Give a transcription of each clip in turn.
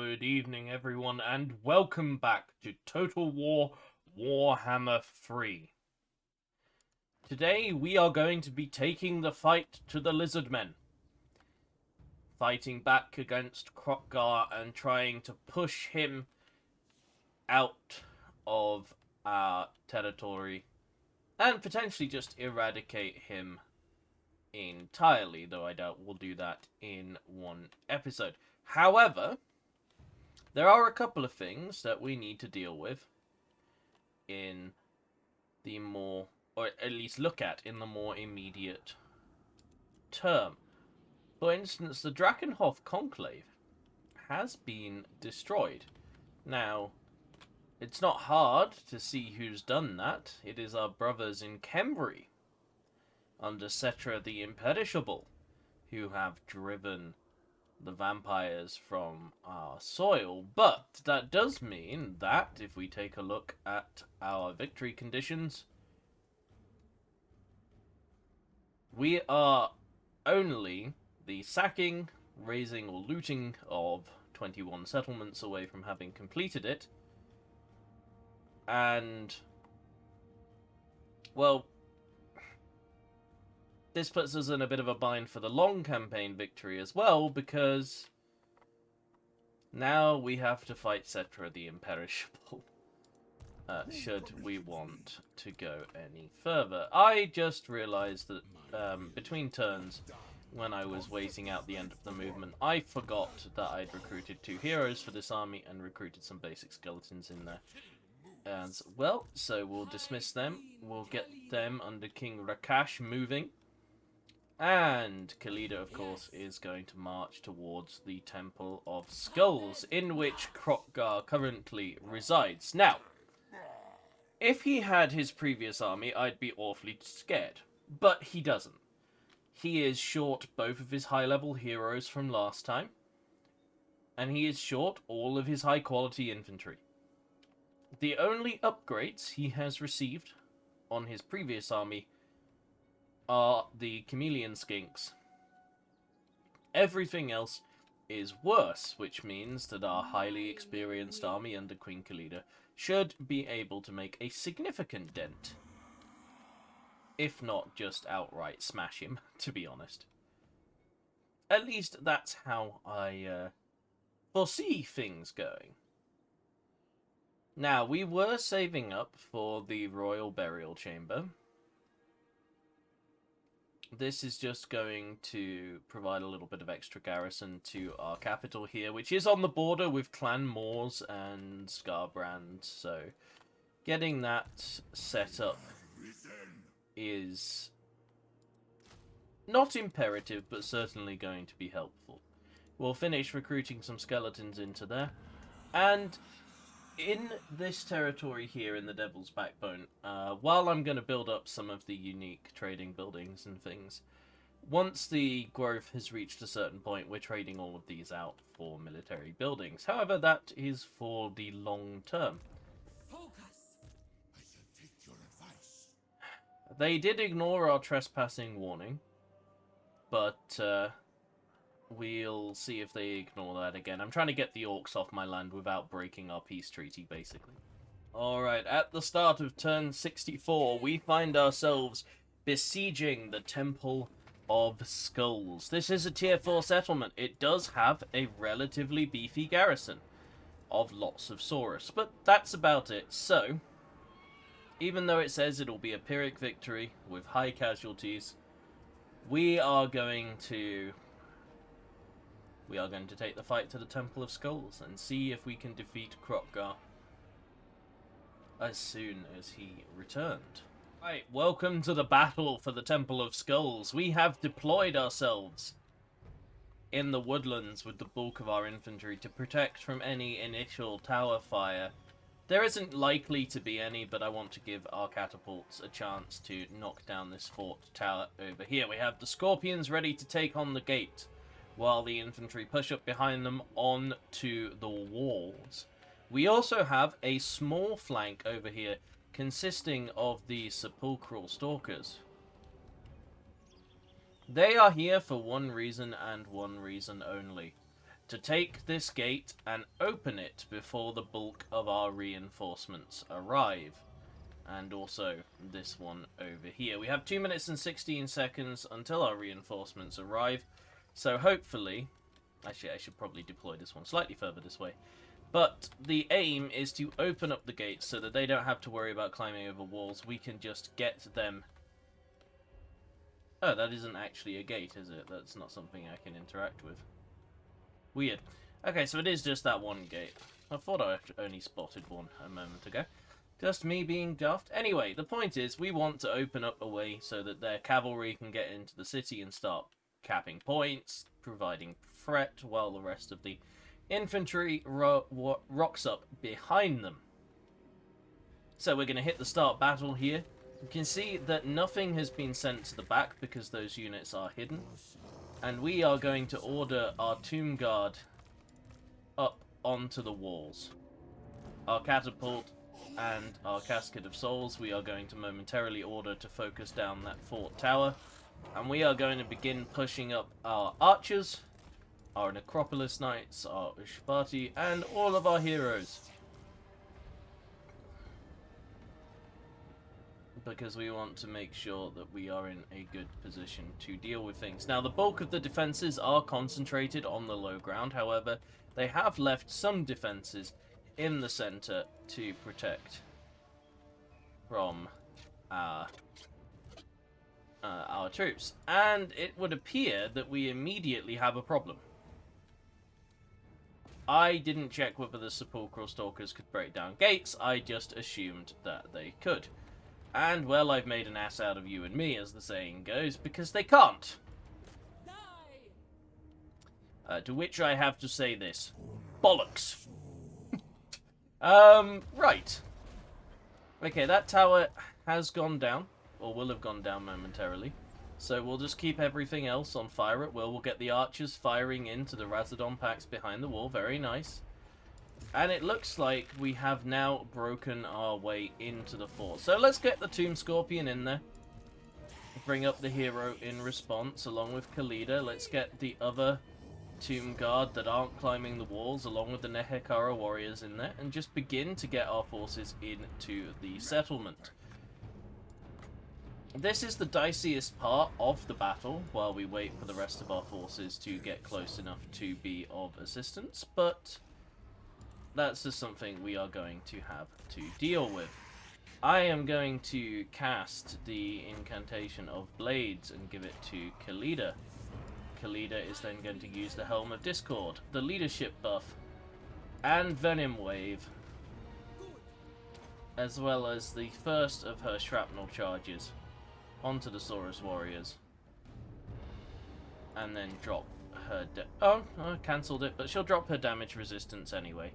Good evening, everyone, and welcome back to Total War Warhammer 3. Today, we are going to be taking the fight to the Lizardmen. Fighting back against Krokkar and trying to push him out of our territory. And potentially just eradicate him entirely, though I doubt we'll do that in one episode. However, there are a couple of things that we need to deal with in the more, or at least look at in the more immediate term. For instance, the Drakenhof Conclave has been destroyed. Now, it's not hard to see who's done that. It is our brothers in Cambry, under Cetra the Imperishable, who have driven the vampires from our soil. But that does mean that, if we take a look at our victory conditions, we are only the sacking, razing, or looting of 21 settlements away from having completed it. And, well, this puts us in a bit of a bind for the long campaign victory as well, because now we have to fight Cetra the Imperishable, should we want to go any further. I just realised that between turns, when I was waiting out the end of the movement, I forgot that I'd recruited 2 heroes for this army and recruited some basic skeletons in there. As well, so we'll dismiss them. We'll get them under King Rakash moving. And Khalida, of course, is going to march towards the Temple of Skulls, in which Krokkar currently resides. Now, if he had his previous army, I'd be awfully scared. But he doesn't. He is short both of his high-level heroes from last time, and he is short all of his high-quality infantry. The only upgrades he has received on his previous army are the chameleon skinks. Everything else is worse, which means that our highly experienced army under Queen Khalida should be able to make a significant dent. If not just outright smash him, to be honest. At least that's how I foresee things going. Now, we were saving up for the Royal Burial Chamber. This is just going to provide a little bit of extra garrison to our capital here, which is on the border with Clan Moors and Scarbrand, so getting that set up is not imperative, but certainly going to be helpful. We'll finish recruiting some skeletons into there, and in this territory here in the Devil's Backbone, while I'm going to build up some of the unique trading buildings and things, once the growth has reached a certain point, we're trading all of these out for military buildings. However, that is for the long term. Focus. I shall take your advice. They did ignore our trespassing warning, but we'll see if they ignore that again. I'm trying to get the orcs off my land without breaking our peace treaty, basically. Alright, at the start of turn 64, we find ourselves besieging the Temple of Skulls. This is a tier 4 settlement. It does have a relatively beefy garrison of lots of Saurus, but that's about it. So, even though it says it'll be a Pyrrhic victory with high casualties, we are going to take the fight to the Temple of Skulls and see if we can defeat Krokkar as soon as he returned. Right, welcome to the battle for the Temple of Skulls. We have deployed ourselves in the woodlands with the bulk of our infantry to protect from any initial tower fire. There isn't likely to be any, but I want to give our catapults a chance to knock down this fort tower over here. We have the Scorpions ready to take on the gate, while the infantry push up behind them onto the walls. We also have a small flank over here consisting of the Sepulchral Stalkers. They are here for one reason and one reason only. to take this gate and open it before the bulk of our reinforcements arrive. And also this one over here. We have 2 minutes and 16 seconds until our reinforcements arrive. So hopefully... Actually, I should probably deploy this one slightly further this way. But the aim is to open up the gates so that they don't have to worry about climbing over walls. We can just get them... Oh, that isn't actually a gate, is it? That's not something I can interact with. Weird. Okay, so it is just that one gate. I thought I only spotted one a moment ago. Just me being daft. Anyway, the point is, we want to open up a way so that their cavalry can get into the city and start capping points, providing threat, while the rest of the infantry rocks up behind them. So we're going to hit the start battle here. You can see that nothing has been sent to the back because those units are hidden. And we are going to order our Tomb Guard up onto the walls. Our catapult and our Casket of Souls we are going to momentarily order to focus down that fort tower. And we are going to begin pushing up our archers, our Necropolis Knights, our Ushpati, and all of our heroes. Because we want to make sure that we are in a good position to deal with things. Now, the bulk of the defenses are concentrated on the low ground. However, they have left some defenses in the center to protect from our troops. And it would appear that we immediately have a problem. I didn't check whether the Sepulchral Stalkers could break down gates. I just assumed that they could. And, well, I've made an ass out of you and me, as the saying goes, because they can't. To which I have to say this. Bollocks. Right. Okay, that tower has gone down, or will have gone down momentarily. So we'll just keep everything else on fire at will. We'll get the archers firing into the Razadon packs behind the wall. Very nice. And it looks like we have now broken our way into the fort. So let's get the Tomb Scorpion in there. Bring up the hero in response, along with Khalida. Let's get the other Tomb Guard that aren't climbing the walls, along with the Nehekara warriors in there. And just begin to get our forces into the settlement. This is the diciest part of the battle, while we wait for the rest of our forces to get close enough to be of assistance. But... that's just something we are going to have to deal with. I am going to cast the incantation of Blades and give it to Khalida. Khalida is then going to use the Helm of Discord, the leadership buff, and Venom Wave, as well as the first of her shrapnel charges onto the Saurus warriors. And then drop her... oh, I cancelled it, but she'll drop her damage resistance anyway.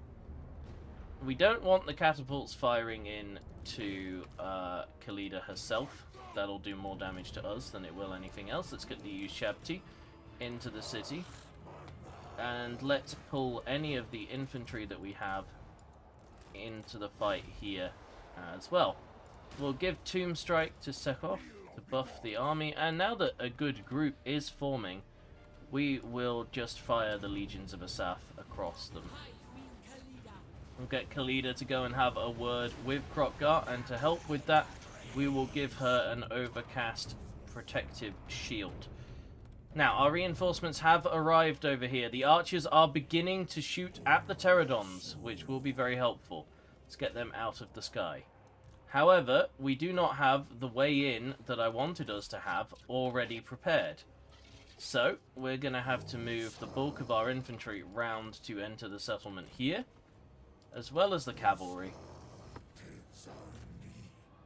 We don't want the catapults firing in to Khalida herself. That'll do more damage to us than it will anything else. Let's get the Ushabti into the city. And let's pull any of the infantry that we have into the fight here as well. We'll give Tomb Strike to Sekov to buff the army. And now that a good group is forming, we will just fire the Legions of Asaph across them. We'll get Khalida to go and have a word with Krokgar, and to help with that, we will give her an overcast protective shield. Now, our reinforcements have arrived over here. The archers are beginning to shoot at the pterodons, which will be very helpful. Let's get them out of the sky. However, we do not have the way in that I wanted us to have already prepared. So, we're going to have to move the bulk of our infantry round to enter the settlement here, as well as the cavalry,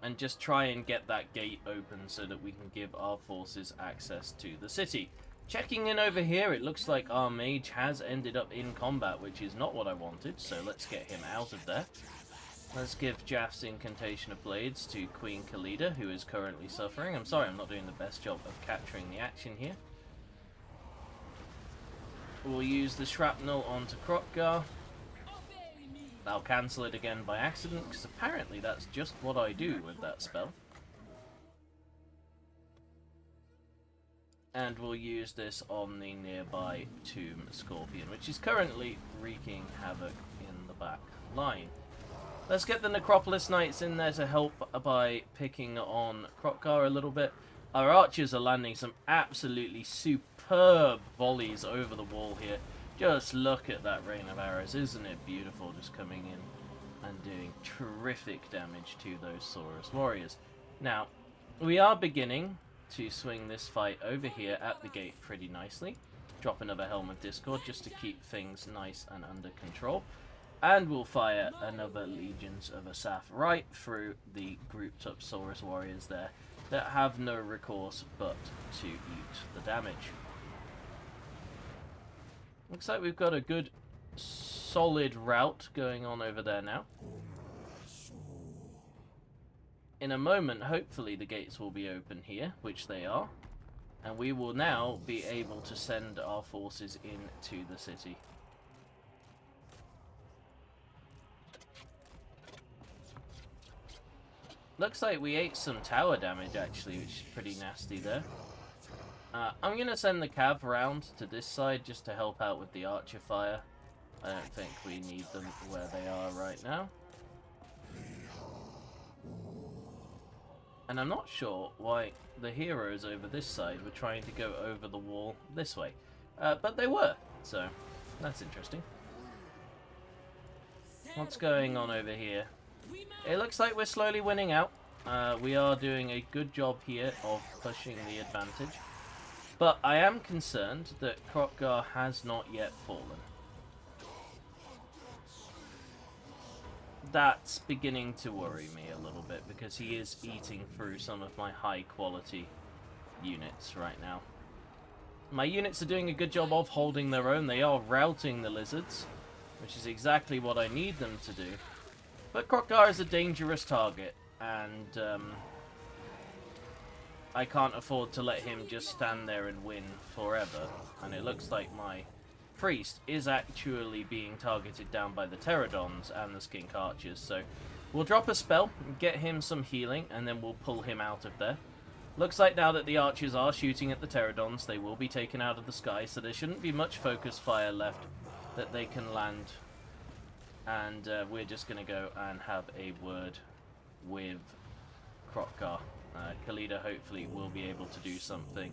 and just try and get that gate open so that we can give our forces access to the city. Checking in over here, it looks like our mage has ended up in combat, which is not what I wanted, so let's get him out of there. Let's give Jaff's Incantation of Blades to Queen Khalida, who is currently suffering. I'm sorry, I'm not doing the best job of capturing the action here. We'll use the shrapnel onto Krokgar. I'll cancel it again by accident, because apparently that's just what I do with that spell. And we'll use this on the nearby Tomb Scorpion, which is currently wreaking havoc in the back line. Let's get the Necropolis Knights in there to help by picking on Krotkar a little bit. Our archers are landing some absolutely superb volleys over the wall here. Just look at that rain of arrows. Isn't it beautiful, just coming in and doing terrific damage to those Saurus warriors. Now, we are beginning to swing this fight over here at the gate pretty nicely. Drop another Helm of Discord just to keep things nice and under control. And we'll fire another Legions of Asaph right through the grouped up Saurus warriors there that have no recourse but to eat the damage. Looks like we've got a good solid route going on over there now. In a moment, hopefully the gates will be open here, which they are. And we will now be able to send our forces into the city. Looks like we ate some tower damage actually, which is pretty nasty there. I'm going to send the cav round to this side just to help out with the archer fire. I don't think we need them where they are right now. And I'm not sure why the heroes over this side were trying to go over the wall this way. But they were, so that's interesting. What's going on over here? It looks like we're slowly winning out. We are doing a good job here of pushing the advantage. But I am concerned that Krotkar has not yet fallen. That's beginning to worry me a little bit because he is eating through some of my high quality units right now. My units are doing a good job of holding their own. They are routing the lizards, which is exactly what I need them to do. But Krotkar is a dangerous target, and I can't afford to let him just stand there and win forever. And it looks like my priest is actually being targeted down by the pterodons and the skink archers. So we'll drop a spell, get him some healing, and then we'll pull him out of there. Looks like now that the archers are shooting at the pterodons, they will be taken out of the sky, so there shouldn't be much focus fire left that they can land. And we're just going to go and have a word with Krotkar. Khalida hopefully will be able to do something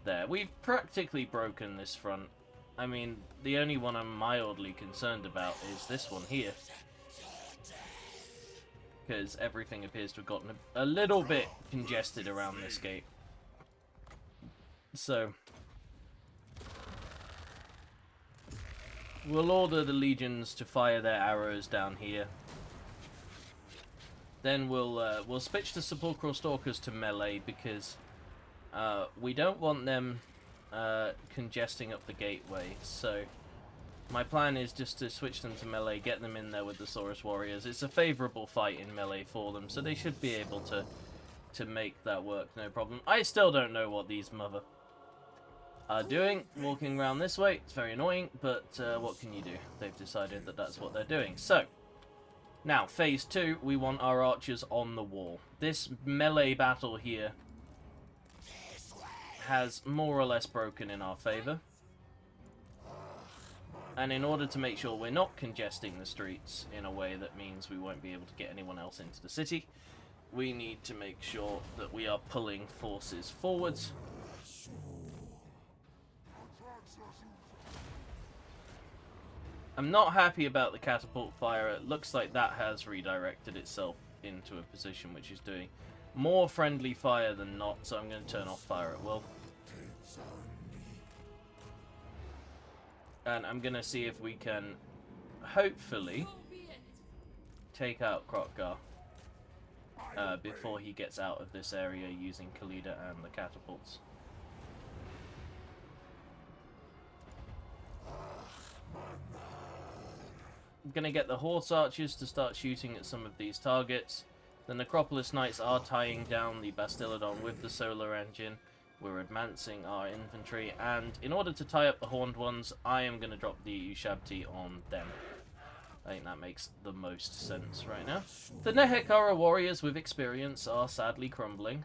there. We've practically broken this front. I mean, the only one I'm mildly concerned about is this one here. Because everything appears to have gotten a little bit congested around this gate. So we'll order the legions to fire their arrows down here. Then we'll switch the Sepulchral Stalkers to melee because we don't want them congesting up the gateway. So my plan is just to switch them to melee, get them in there with the Saurus warriors. It's a favourable fight in melee for them, so they should be able to make that work, no problem. I still don't know what these mother are doing, walking around this way. It's very annoying, but what can you do? They've decided that that's what they're doing. So now, phase 2, we want our archers on the wall. This melee battle here has more or less broken in our favour. And in order to make sure we're not congesting the streets in a way that means we won't be able to get anyone else into the city, we need to make sure that we are pulling forces forwards. I'm not happy about the catapult fire. It looks like that has redirected itself into a position which is doing more friendly fire than not, so I'm going to turn off fire at will. And I'm going to see if we can hopefully take out Krotkar before he gets out of this area using Khalida and the catapults. I'm going to get the Horse Archers to start shooting at some of these targets. The Necropolis Knights are tying down the Bastillodon with the Solar Engine. We're advancing our infantry, and in order to tie up the Horned Ones, I am going to drop the Ushabti on them. I think that makes the most sense right now. The Nehekara warriors with experience are sadly crumbling.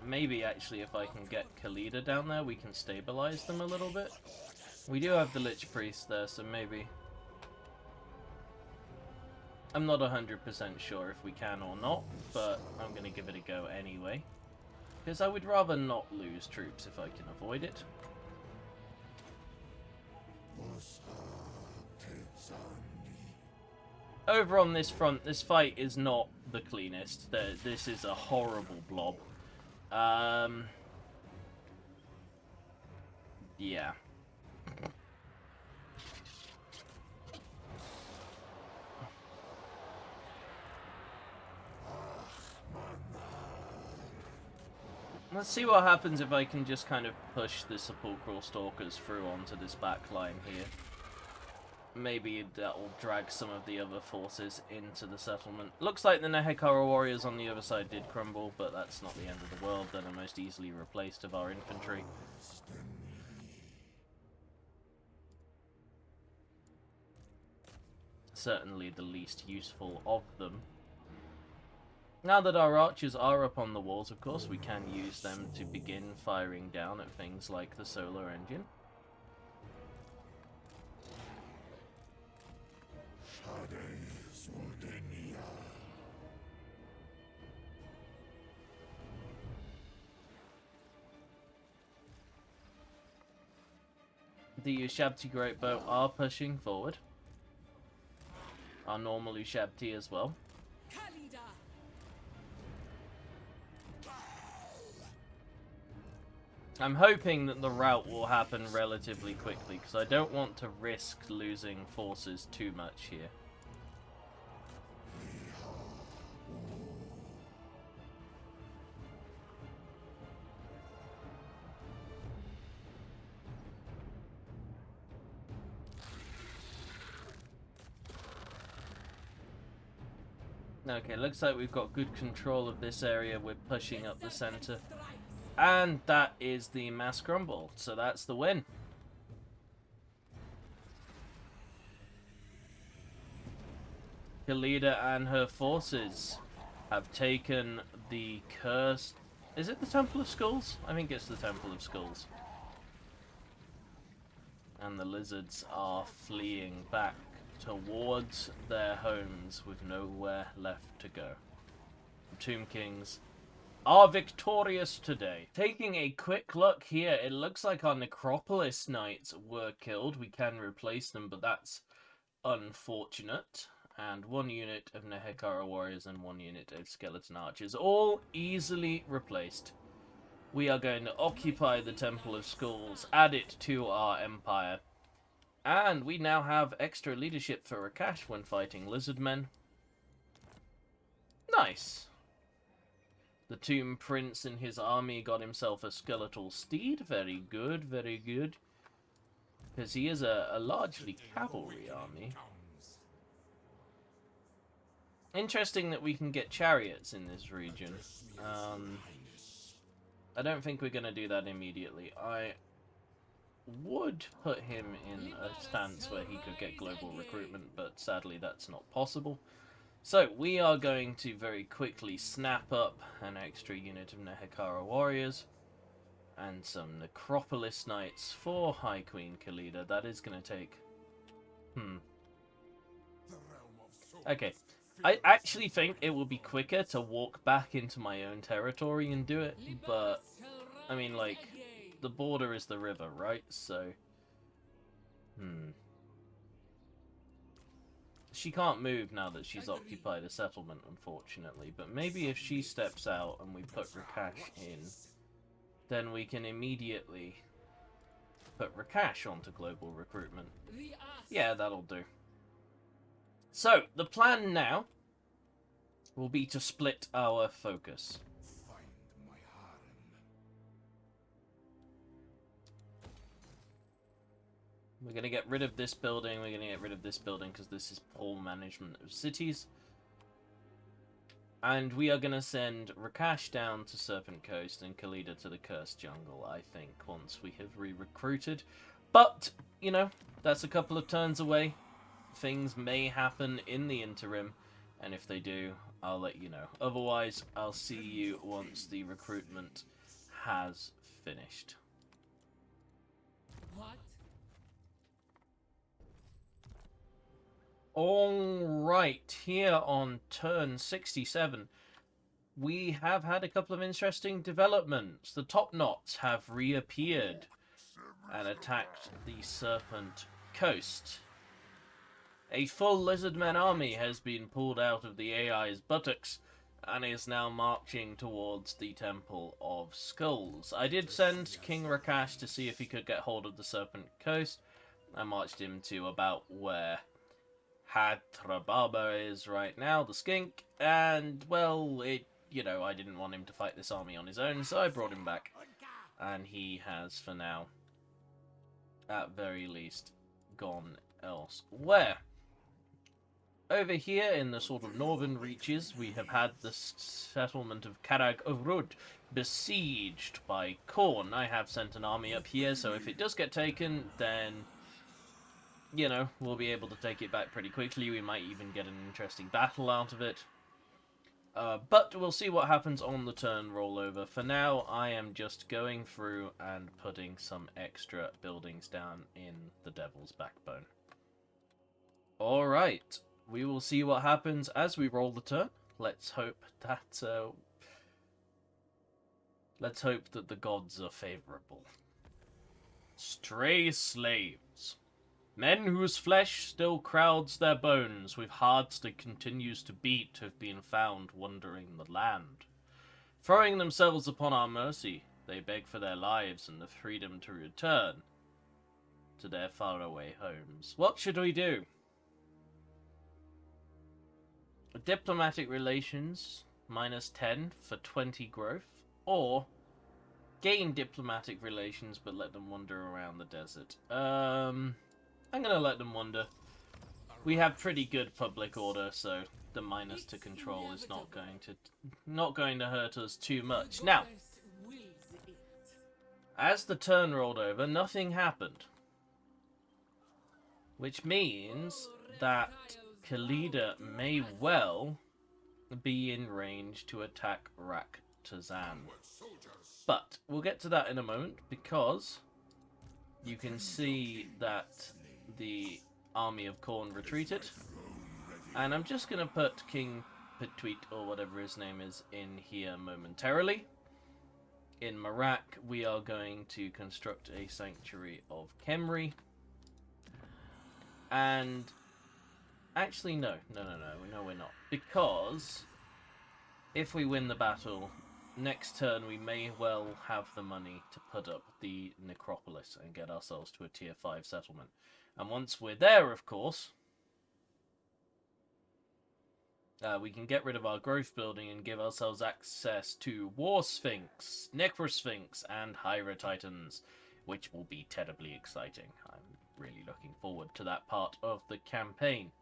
maybe actually if I can get Khalida down there, we can stabilize them a little bit. We do have the Lich Priest there, so maybe... I'm not 100% sure if we can or not, but I'm going to give it a go anyway. Because I would rather not lose troops if I can avoid it. Over on this front, this fight is not the cleanest. This is a horrible blob. Yeah. Let's see what happens if I can just kind of push the Sepulchral Stalkers through onto this back line here. Maybe that'll drag some of the other forces into the settlement. Looks like the Nehekara warriors on the other side did crumble, but that's not the end of the world. They're the most easily replaced of our infantry. Certainly the least useful of them. Now that our archers are up on the walls, of course, we can use them to begin firing down at things like the solar engine. The Ushabti Greatbow are pushing forward. Our normal Ushabti as well. Khalida. I'm hoping that the rout will happen relatively quickly, because I don't want to risk losing forces too much here. Okay, looks like we've got good control of this area. We're pushing up the center. And that is the mass crumble, so that's the win. Khalida and her forces have taken the cursed... Is it the Temple of Skulls? I think it's the Temple of Skulls. And the lizards are fleeing back towards their homes with nowhere left to go. The Tomb Kings are victorious today. Taking a quick look here, it looks like our Necropolis Knights were killed. We can replace them, but that's unfortunate. And 1 unit of Nehekara Warriors and 1 unit of Skeleton Archers, all easily replaced. We are going to occupy the Temple of Skulls, add it to our empire. And we now have extra leadership for Rakash when fighting Lizardmen. Nice. The Tomb Prince and his army got himself a skeletal steed. Very good, very good. Because he is a largely cavalry army. Interesting that we can get chariots in this region. I don't think we're going to do that immediately. I would put him in a stance where he could get global recruitment, but sadly that's not possible. So we are going to very quickly snap up an extra unit of Nehekara warriors and some Necropolis Knights for High Queen Khalida. That is going to take... Okay. I actually think it will be quicker to walk back into my own territory and do it, but I mean, like, the border is the river, right? So, she can't move now that she's occupied a settlement, unfortunately, but maybe if she steps out and we put Rakash in, then we can immediately put Rakash onto global recruitment. Yeah, that'll do. So, the plan now will be to split our focus. We're going to get rid of this building, we're going to get rid of this building because this is poor management of cities. And we are going to send Rakash down to Serpent Coast and Khalida to the Cursed Jungle, I think, once we have re-recruited. But, you know, that's a couple of turns away. Things may happen in the interim, and if they do, I'll let you know. Otherwise, I'll see you once the recruitment has finished. What? Alright, here on turn 67, we have had a couple of interesting developments. The Top Knots have reappeared and attacked the Serpent Coast. A full Lizardman army has been pulled out of the AI's buttocks and is now marching towards the Temple of Skulls. I did send King Rakash to see if he could get hold of the Serpent Coast. I marched him to about where Hadrababa is right now, the skink, and, well, I didn't want him to fight this army on his own, so I brought him back. And he has, for now, at very least, gone elsewhere. Over here, in the sort of northern reaches, we have had the settlement of Karag Urud besieged by Khorne. I have sent an army up here, so if it does get taken, then, we'll be able to take it back pretty quickly. We might even get an interesting battle out of it. But we'll see what happens on the turn rollover. For now, I am just going through and putting some extra buildings down in the Devil's Backbone. Alright. We will see what happens as we roll the turn. Let's hope that the gods are favourable. Stray slaves. Men whose flesh still crowds their bones, with hearts that continues to beat, have been found wandering the land. Throwing themselves upon our mercy, they beg for their lives and the freedom to return to their faraway homes. What should we do? Diplomatic relations, -10 for 20 growth, or gain diplomatic relations but let them wander around the desert. I'm gonna let them wander. We have pretty good public order, so the minus to control is not going to hurt us too much. Now, as the turn rolled over, nothing happened, which means that Khalida may well be in range to attack Rak-Tazan. But we'll get to that in a moment, because you can see that the army of Khorne retreated. And I'm just going to put King Petweet, or whatever his name is, in here momentarily. In Marak, we are going to construct a Sanctuary of Khemri. And actually, no, we're not. Because if we win the battle, next turn we may well have the money to put up the necropolis and get ourselves to a tier 5 settlement. And once we're there, of course, we can get rid of our growth building and give ourselves access to War Sphinx, Necrosphinx, and Hydra Titans, which will be terribly exciting. I'm really looking forward to that part of the campaign.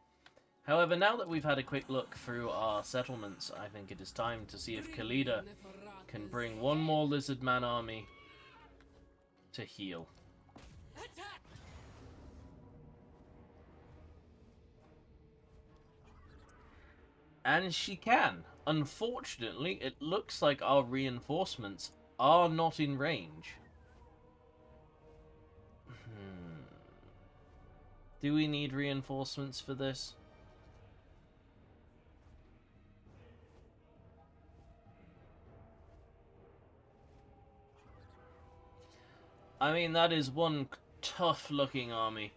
However, now that we've had a quick look through our settlements, I think it is time to see if Khalida can bring one more Lizardman army to heal. And she can. Unfortunately, it looks like our reinforcements are not in range. Do we need reinforcements for this? I mean, that is one tough-looking army.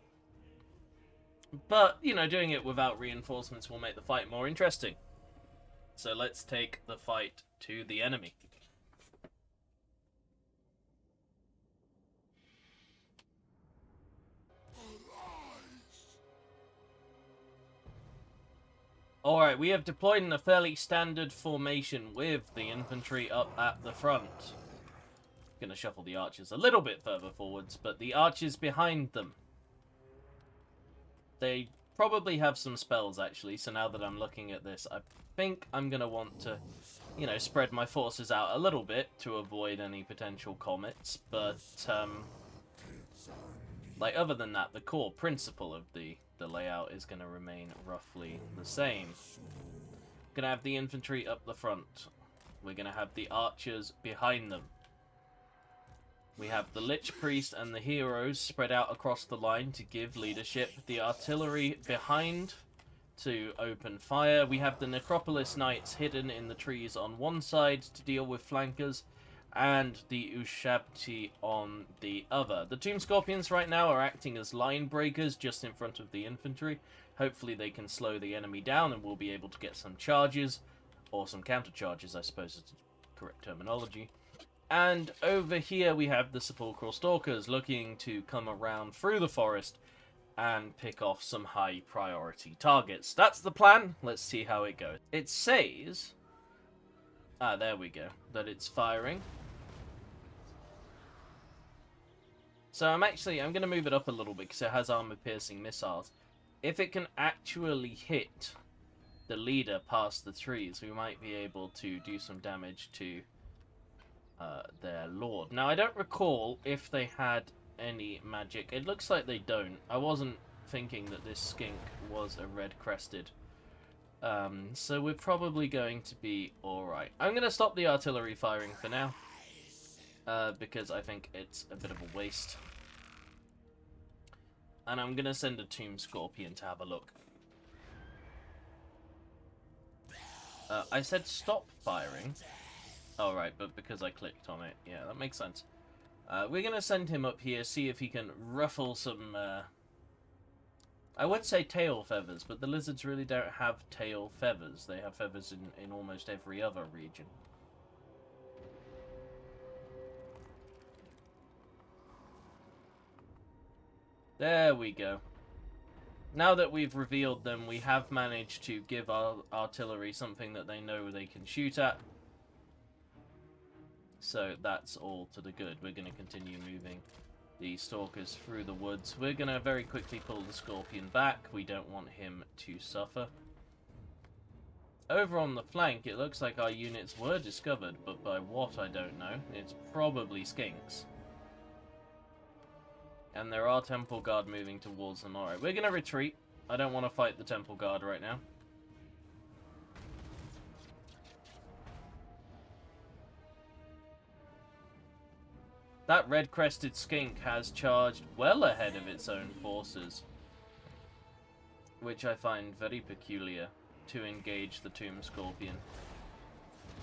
But, doing it without reinforcements will make the fight more interesting. So let's take the fight to the enemy. Alright, we have deployed in a fairly standard formation with the infantry up at the front. Gonna shuffle the archers a little bit further forwards, but the archers behind them, they probably have some spells, actually, so now that I'm looking at this, I think I'm gonna want to, spread my forces out a little bit to avoid any potential comets, but, other than that, the core principle of the layout is gonna remain roughly the same. Gonna have the infantry up the front. We're gonna have the archers behind them. We have the Lich Priest and the heroes spread out across the line to give leadership. The artillery behind to open fire. We have the Necropolis Knights hidden in the trees on one side to deal with flankers, and the Ushabti on the other. The Tomb Scorpions right now are acting as line breakers just in front of the infantry. Hopefully they can slow the enemy down and we'll be able to get some charges, or some counter charges, I suppose is the correct terminology. And over here we have the Sepulchral Stalkers looking to come around through the forest and pick off some high priority targets. That's the plan. Let's see how it goes. It says... there we go. That it's firing. So I'm going to move it up a little bit because it has armor-piercing missiles. If it can actually hit the leader past the trees, we might be able to do some damage to their lord. Now, I don't recall if they had any magic. It looks like they don't. I wasn't thinking that this skink was a red-crested. So we're probably going to be alright. I'm going to stop the artillery firing for now. Because I think it's a bit of a waste. And I'm going to send a Tomb Scorpion to have a look. I said stop firing. Alright, but because I clicked on it. Yeah, that makes sense. We're going to send him up here, see if he can ruffle some... I would say tail feathers, but the lizards really don't have tail feathers. They have feathers in almost every other region. There we go. Now that we've revealed them, we have managed to give our artillery something that they know they can shoot at. So that's all to the good. We're going to continue moving the stalkers through the woods. We're going to very quickly pull the scorpion back. We don't want him to suffer. Over on the flank, it looks like our units were discovered, but by what, I don't know. It's probably skinks. And there are Temple Guard moving towards them. Alright, we're going to retreat. I don't want to fight the Temple Guard right now. That red-crested skink has charged well ahead of its own forces, which I find very peculiar to engage the Tomb Scorpion.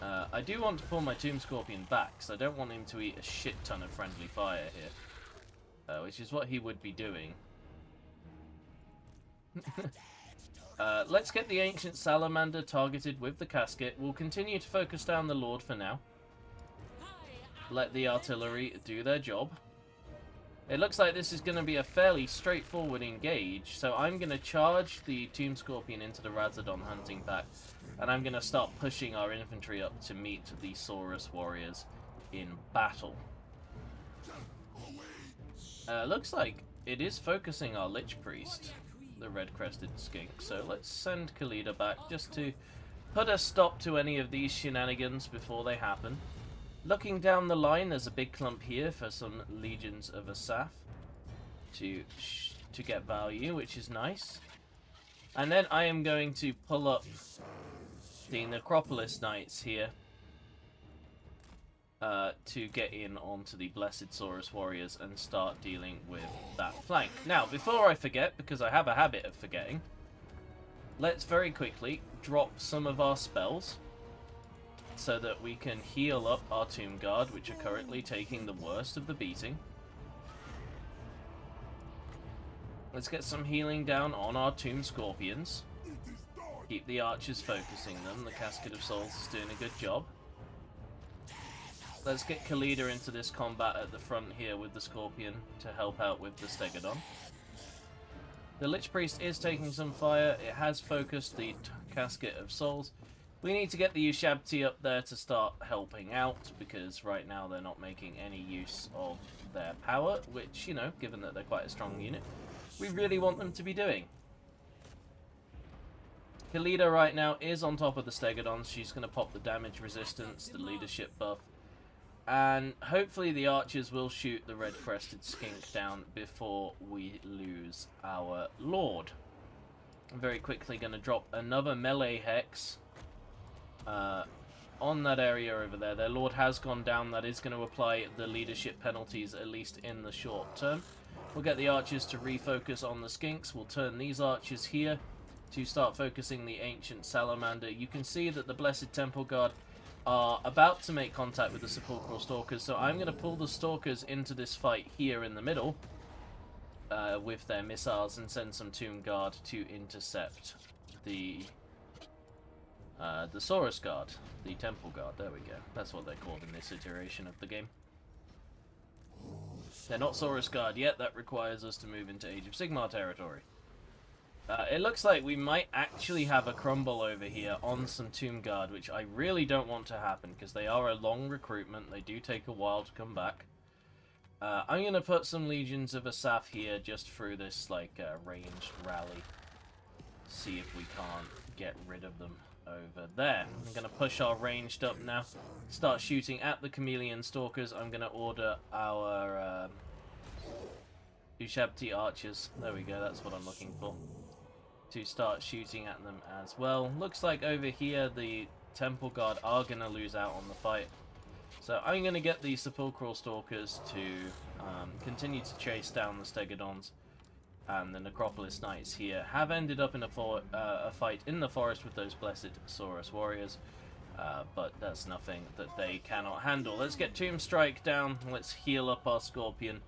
I do want to pull my Tomb Scorpion back, because I don't want him to eat a shit ton of friendly fire here, which is what he would be doing. Let's get the Ancient Salamander targeted with the casket. We'll continue to focus down the Lord for now. Let the artillery do their job. It looks like this is going to be a fairly straightforward engage, so I'm going to charge the Tomb Scorpion into the Razadon hunting pack, and I'm going to start pushing our infantry up to meet the Saurus warriors in battle. Looks like it is focusing our Lich Priest, the red-crested skink, so let's send Khalida back just to put a stop to any of these shenanigans before they happen. Looking down the line, there's a big clump here for some Legions of Asaph to get value, which is nice. And then I am going to pull up the Necropolis Knights here to get in onto the Blessed Saurus Warriors and start dealing with that flank. Now, before I forget, because I have a habit of forgetting, let's very quickly drop some of our spells, so that we can heal up our Tomb Guard, which are currently taking the worst of the beating. Let's get some healing down on our Tomb Scorpions. Keep the archers focusing them. The Casket of Souls is doing a good job. Let's get Khalida into this combat at the front here with the Scorpion to help out with the Stegodon. The Lich Priest is taking some fire. It has focused the Casket of Souls. We need to get the Ushabti up there to start helping out, because right now they're not making any use of their power, which, you know, given that they're quite a strong unit, we really want them to be doing. Khalida right now is on top of the Stegodons. She's going to pop the damage resistance, the leadership buff, and hopefully the archers will shoot the red-crested skink down before we lose our Lord. I'm very quickly going to drop another melee hex on that area over there. Their lord has gone down. That is going to apply the leadership penalties, at least in the short term. We'll get the archers to refocus on the skinks. We'll turn these archers here to start focusing the ancient salamander. You can see that the Blessed Temple Guard are about to make contact with the sepulchral stalkers, so I'm going to pull the stalkers into this fight here in the middle with their missiles and send some Tomb Guard to intercept the Saurus Guard, the Temple Guard. There we go. That's what they're called in this iteration of the game. They're not Saurus Guard yet. That requires us to move into Age of Sigmar territory. It looks like we might actually have a crumble over here on some Tomb Guard, which I really don't want to happen, because they are a long recruitment. They do take a while to come back. I'm going to put some Legions of Asaph here just through this, like, ranged rally. See if we can't get rid of them over there. I'm going to push our ranged up now. Start shooting at the Chameleon Stalkers. I'm going to order our Ushabti Archers. There we go, that's what I'm looking for. To start shooting at them as well. Looks like over here the Temple Guard are going to lose out on the fight. So I'm going to get the Sepulchral Stalkers to continue to chase down the Stegodons. And the Necropolis Knights here have ended up in a fight in the forest with those Blessed Saurus Warriors. But that's nothing that they cannot handle. Let's get Tomb Strike down. Let's heal up our Scorpion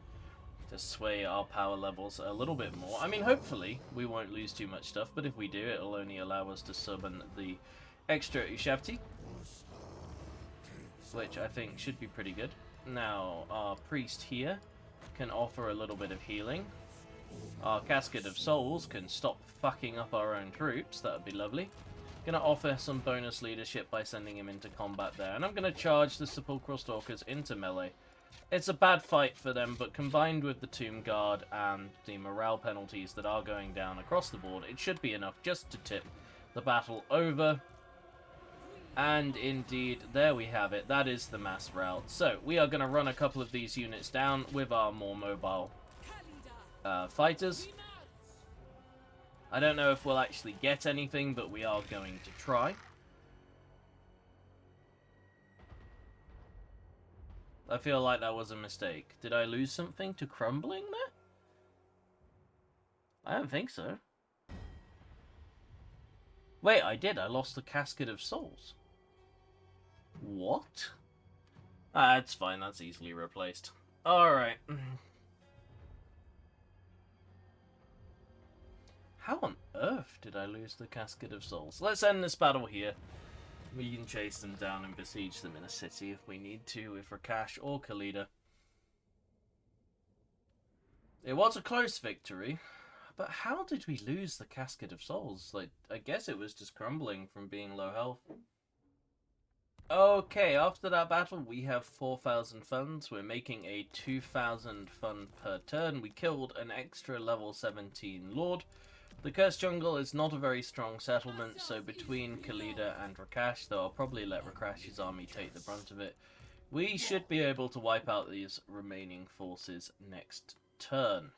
to sway our power levels a little bit more. I mean, hopefully we won't lose too much stuff, but if we do, it'll only allow us to summon the extra Ushabti, which I think should be pretty good. Now, our Priest here can offer a little bit of healing. Our Casket of Souls can stop fucking up our own troops. That would be lovely. Gonna offer some bonus leadership by sending him into combat there. And I'm gonna charge the Sepulchral Stalkers into melee. It's a bad fight for them, but combined with the Tomb Guard and the morale penalties that are going down across the board, it should be enough just to tip the battle over. And indeed, there we have it. That is the mass rout. So, we are going to run a couple of these units down with our more mobile fighters. I don't know if we'll actually get anything, but we are going to try. I feel like that was a mistake. Did I lose something to crumbling there? I don't think so. Wait, I did. I lost the Casket of Souls. What? Ah, it's fine. That's easily replaced. Alright. How on earth did I lose the Casket of Souls? Let's end this battle here. We can chase them down and besiege them in a city if we need to, with Rakash or Khalida. It was a close victory, but how did we lose the Casket of Souls? Like, I guess it was just crumbling from being low health. Okay, after that battle, we have 4,000 funds. We're making a 2,000 fund per turn. We killed an extra level 17 Lord. The Cursed Jungle is not a very strong settlement, so between Khalida and Rakash, though I'll probably let Rakash's army take the brunt of it, we should be able to wipe out these remaining forces next turn.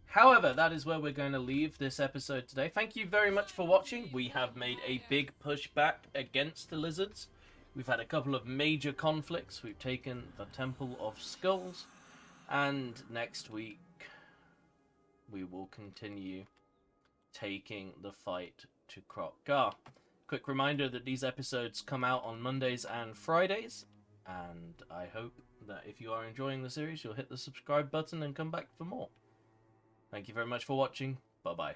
However, that is where we're going to leave this episode today. Thank you very much for watching. We have made a big push back against the lizards. We've had a couple of major conflicts. We've taken the Temple of Skulls, and next week we will continue taking the fight to Krok-Gar. Quick reminder that these episodes come out on Mondays and Fridays, and I hope that if you are enjoying the series, you'll hit the subscribe button and come back for more. Thank you very much for watching. Bye-bye.